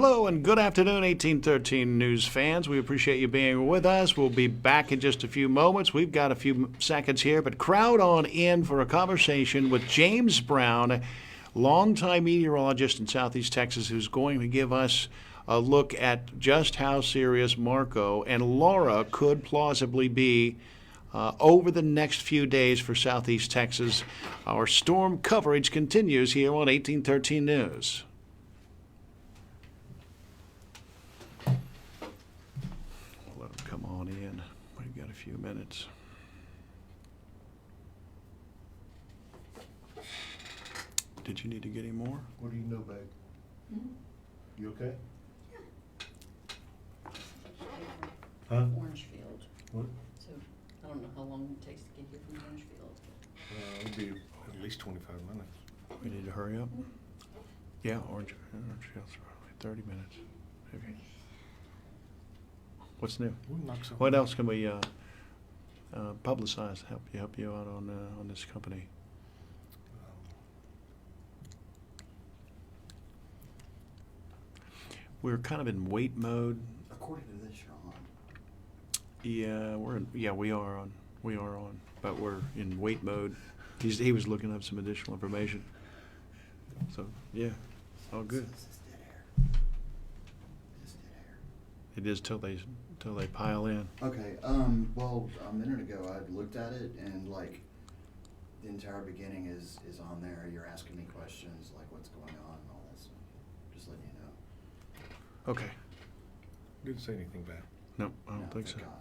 Hello and good afternoon, 1813 News fans. We appreciate you being with us. We'll be back in just a few moments. We've got a few seconds here, but crowd on in for a conversation with James Brown, longtime meteorologist in Southeast Texas, who's going to give us a look at just how serious Marco and Laura could plausibly be over the next few days for Southeast Texas. Our storm coverage continues here on 1813 News. Let them come on in. We've got a few minutes. Did you need to get any more? What do you know, babe? Mm-hmm. You okay? Huh? Orangefield. What? So I don't know how long it takes to get here from Orangefield. It'll be at least 25 minutes. We need to hurry up. Yeah, Orange Hill's probably 30 minutes. Maybe. What's new? We'll knock something What out. else can we publicize? Help you out on this company? We're kind of in wait mode. According to this, you're on. Yeah, we are on, but we're in wait mode. He was looking up some additional information. So yeah, all good. This is dead air. This is dead air. It is till they pile in. Okay, well, a minute ago I looked at it and like the entire beginning is on there. You're asking me questions like what's going on and all that stuff. Just letting you know. Okay. Didn't say anything bad. No, I don't No, think so. thank God.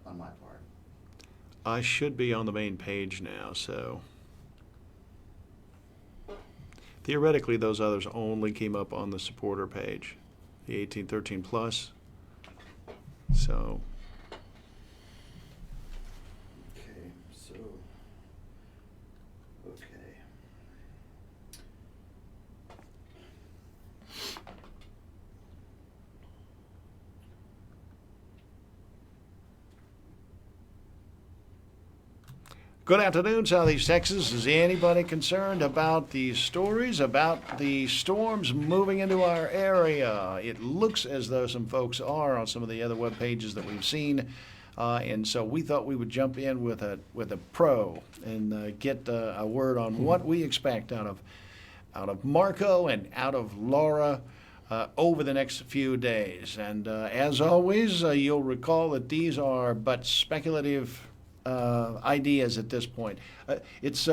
On my part. I should be on the main page now, so theoretically those others only came up on the supporter page, the 1813 plus. So Okay, so okay. good afternoon, Southeast Texas. Is anybody concerned about the stories about the storms moving into our area? It looks as though some folks are on some of the other web pages that we've seen. And so we thought we would jump in with a pro and get a word on what we expect out of Marco and out of Laura over the next few days. And as always, you'll recall that these are but speculative ideas at this point. It's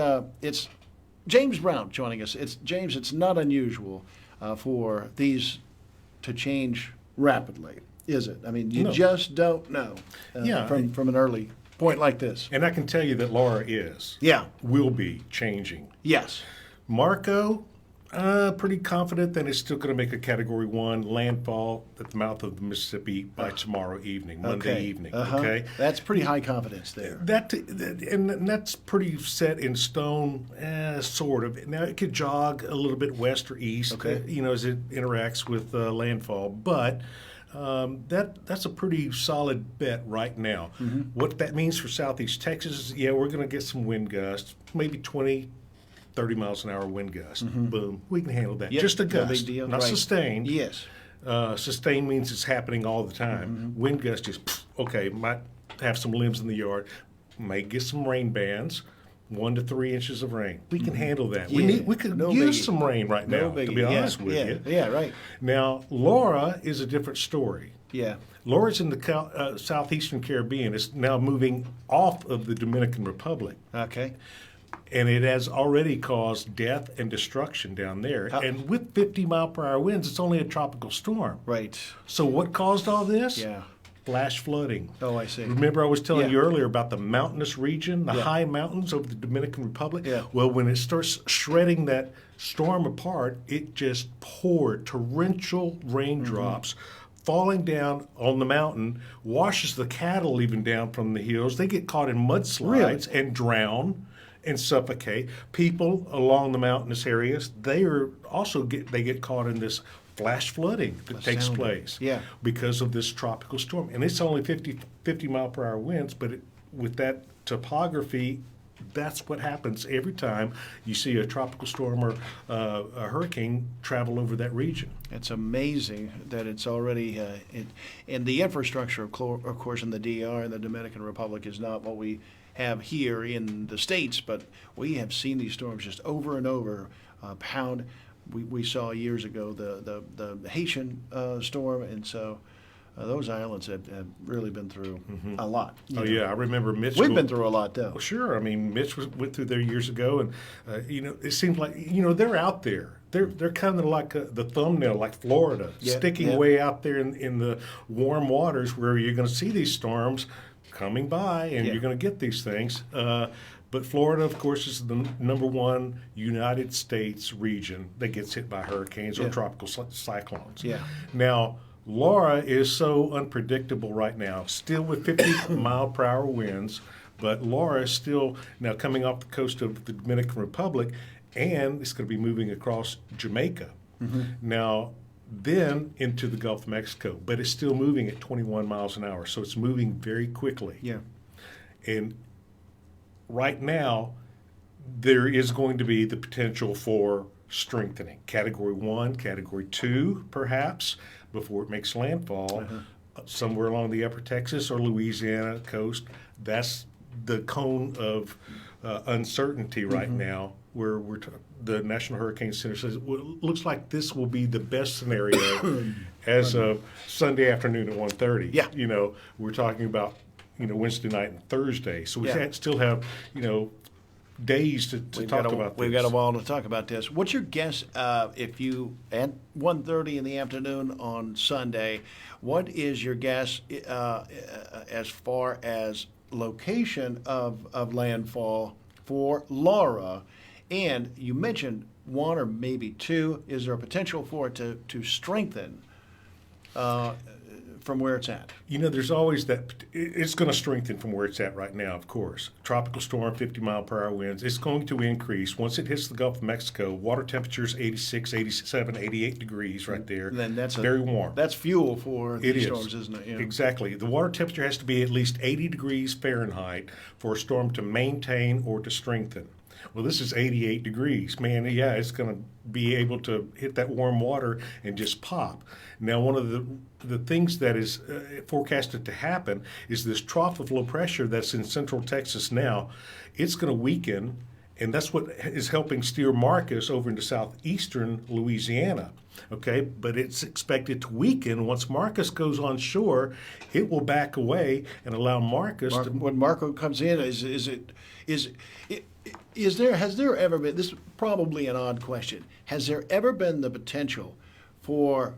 James Brown joining us. It's James. It's not unusual for these to change rapidly, is it? I mean, you No. just don't know Yeah. from an early point like this. And I can tell you that Laura will be changing. Yes. Marco, pretty confident that it's still going to make a Category 1 landfall at the mouth of the Mississippi by tomorrow evening, Monday evening. Uh-huh. Okay, That's pretty high confidence there. And that's pretty set in stone, sort of. Now it could jog a little bit west or east, Okay. as it interacts with landfall, but. That's a pretty solid bet right now. Mm-hmm. What that means for Southeast Texas is, we're going to get some wind gusts, maybe 20, 30 miles an hour wind gust. Boom. We can handle that. Yep, Just a no gust, big deal. not Right. sustained. Yes. Sustained means it's happening all the time. Wind gust is, okay, might have some limbs in the yard, may get some rain bands. 1 to 3 inches of rain. We can handle that. Yeah, We could no use biggie. some rain right No now, biggie. to be honest with you. Yeah, right. Now, Laura is a different story. Yeah. Laura's in the southeastern Caribbean. It's now moving off of the Dominican Republic. Okay. And it has already caused death and destruction down there. How- And with 50-mile-per-hour winds, it's only a tropical storm. Right. So what caused all this? Yeah. Flash flooding. Oh, I see. Remember I was telling Yeah. you earlier about the mountainous region, the Yeah. high mountains over the Dominican Republic? Yeah. Well, when it starts shredding that storm apart, it just poured torrential raindrops falling down on the mountain, washes the cattle even down from the hills. They get caught in mudslides and drown and suffocate. People along the mountainous areas, they get caught in this flash flooding that takes sounded. place Yeah. because of this tropical storm. And it's only 50 mile per hour winds, but with that topography that's what happens every time you see a tropical storm or a hurricane travel over that region. It's amazing that it's already, and the infrastructure, of course, in the DR and the Dominican Republic is not what we have here in the States, but we have seen these storms just over and over pound. We saw years ago the Haitian storm, and so those islands have really been through a lot. Oh, yeah, I remember Mitch. We've been through a lot, though. Well, sure. I mean, Mitch went through there years ago, and it seems like they're out there. They're kind of like the thumbnail, like Florida, sticking way out there in the warm waters where you're going to see these storms coming by, and you're going to get these things. But Florida, of course, is the number one United States region that gets hit by hurricanes or tropical cyclones. Yeah. Now, Laura is so unpredictable right now, still with 50-mile-per-hour winds, but Laura is still now coming off the coast of the Dominican Republic, and it's going to be moving across Jamaica. Now, then into the Gulf of Mexico, but it's still moving at 21 miles an hour, so it's moving very quickly. Yeah. And right now, there is going to be the potential for strengthening. Category 1, Category 2, perhaps, before it makes landfall somewhere along the upper Texas or Louisiana coast. That's the cone of uncertainty right now, where the National Hurricane Center says, well, it looks like this will be the best scenario as of Sunday afternoon at 1:30. Yeah. We're talking about Wednesday night and Thursday, so we still have days to talk about this. We've got a while to talk about this. What's your guess if you, at 1:30 in the afternoon on Sunday, what is your guess as far as location of landfall for Laura? And you mentioned 1 or maybe 2. Is there a potential for it to strengthen from where it's at? There's always that. It's going to strengthen from where it's at right now, of course. Tropical storm, 50-mile-per-hour winds. It's going to increase. Once it hits the Gulf of Mexico, water temperatures 86, 87, 88 degrees right there. Then that's very warm. That's fuel for these storms, isn't it? Yeah. Exactly. The water temperature has to be at least 80 degrees Fahrenheit for a storm to maintain or to strengthen. Well, this is 88 degrees. Man, yeah, it's going to be able to hit that warm water and just pop. Now, one of the things that is forecasted to happen is this trough of low pressure that's in central Texas now. It's going to weaken, and that's what is helping steer Marcus over into southeastern Louisiana. Okay, but it's expected to weaken. Once Marcus goes on shore, it will back away and allow Marcus to. When Marco comes in, has there ever been, this is probably an odd question, has there ever been the potential for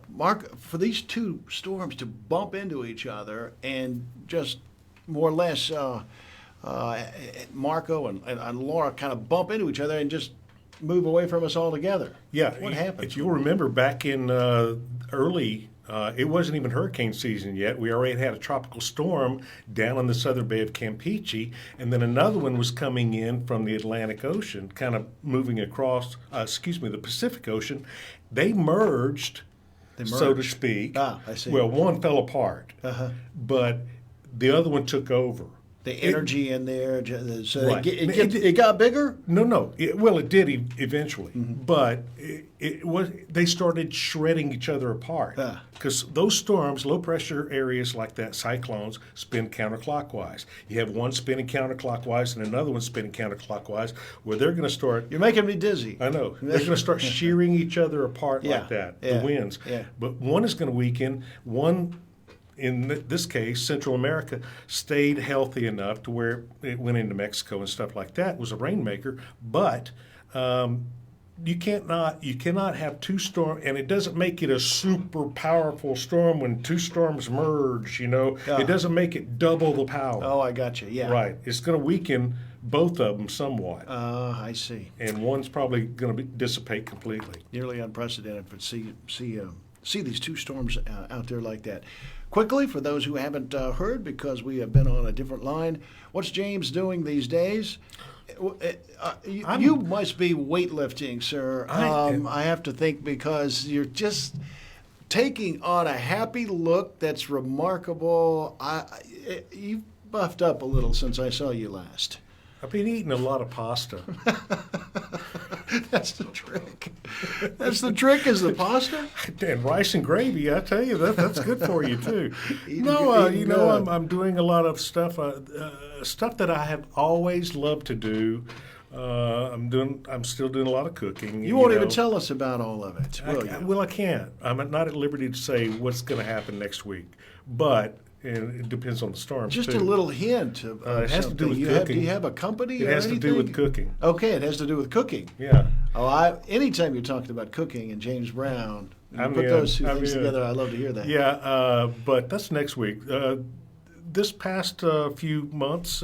these two storms to bump into each other and just more or less Marco and Laura kind of bump into each other and just move away from us altogether? Yeah. What happened? If you'll remember back in early, it wasn't even hurricane season yet. We already had a tropical storm down in the southern Bay of Campeche, and then another one was coming in from the Atlantic Ocean, kind of moving across, the Pacific Ocean. They merged, so to speak. Ah, I see. Well, one fell apart, but the other one took over. The energy in there, so Right. it got bigger? No. It did eventually, but they started shredding each other apart because those storms, low pressure areas like that, cyclones, spin counterclockwise. You have one spinning counterclockwise and another one spinning counterclockwise, where they're going to start. You're making me dizzy. I know they're going to start shearing each other apart like that. The winds, but one is going to weaken. One, in this case, Central America stayed healthy enough to where it went into Mexico and stuff like that. It was a rainmaker, but you cannot have two storms, and it doesn't make it a super powerful storm when two storms merge. It doesn't make it double the power. Oh, I got you. Yeah. Right. It's going to weaken both of them somewhat. I see. And one's probably going to dissipate completely. Nearly unprecedented to see these two storms out there like that. Quickly, for those who haven't heard, because we have been on a different line, what's James doing these days? You must be weightlifting, sir. I have to think, because you're just taking on a happy look that's remarkable. You've buffed up a little since I saw you last. I've been eating a lot of pasta. That's the trick. That's the trick is the pasta. And rice and gravy, I tell you, that's good for you too. Eating No, good, you eating know, good. I'm doing a lot of stuff, stuff that I have always loved to do. I'm still doing a lot of cooking. You won't know. even tell us about all of it, will you? Well, I can't. I'm not at liberty to say what's going to happen next week, but and it depends on the storms. Just too. a little hint of It has to do something. with You have, do cooking. you have a company It or has to anything? do with cooking. Okay, it has to do with cooking. Yeah. Oh, anytime you're talking about cooking and James Brown, when you I'm put in. those 2 I'm things in. together, I love to hear that. Yeah, but that's next week. This past few months,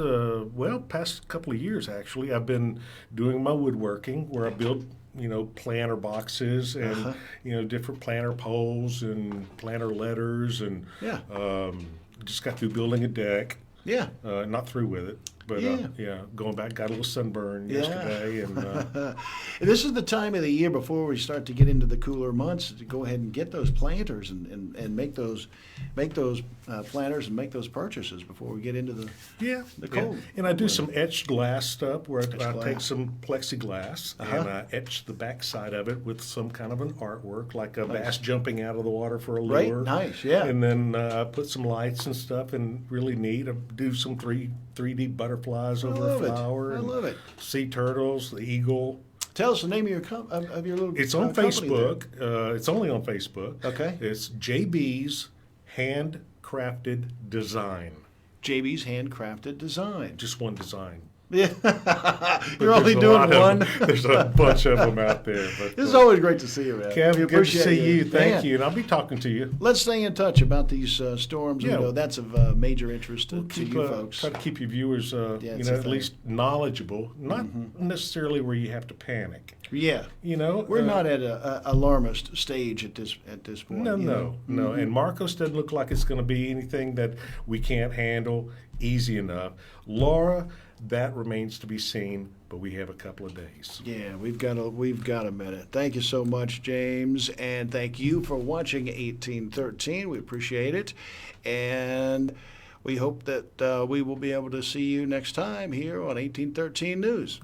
past couple of years actually, I've been doing my woodworking where I build, planter boxes and, different planter poles and planter letters and Yeah. just got through building a deck. Yeah. Not through with it, but Yeah. going back, got a little sunburn yesterday, and This is the time of the year before we start to get into the cooler months to go ahead and get those planters and make those planters and make those purchases before we get into the the cold. And I do some etched glass stuff where I glass. take some plexiglass and I etch the backside of it with some kind of an artwork, like a bass jumping out of the water for a Right, lure. nice, yeah. And then I put some lights and stuff, and really neat. I do some 3D butterflies over love a it. flower. I and love it. Sea turtles, the eagle. Tell us the name of your of your little. It's on company Facebook. It's only on Facebook. Okay. It's JB's Handcrafted Design. there. JB's Handcrafted Design. Just one design. Yeah, But you're only there's a lot doing of one. them. There's a bunch of them out there. But, This is always great to see you, man. Kev, We good to appreciate see you. Thank Man, you. And I'll be talking to you. Let's stay in touch about these storms. Yeah. That's of major interest to you folks. Try to keep your viewers, it's a at thing. least knowledgeable. Not necessarily where you have to panic. Yeah, we're not at a alarmist stage at this point. No, you know? no. And Marcos doesn't look like it's going to be anything that we can't handle easy enough. Laura, that remains to be seen, but we have a couple of days. Yeah, we've got a minute. Thank you so much, James, and thank you for watching 1813. We appreciate it, and we hope that we will be able to see you next time here on 1813 News.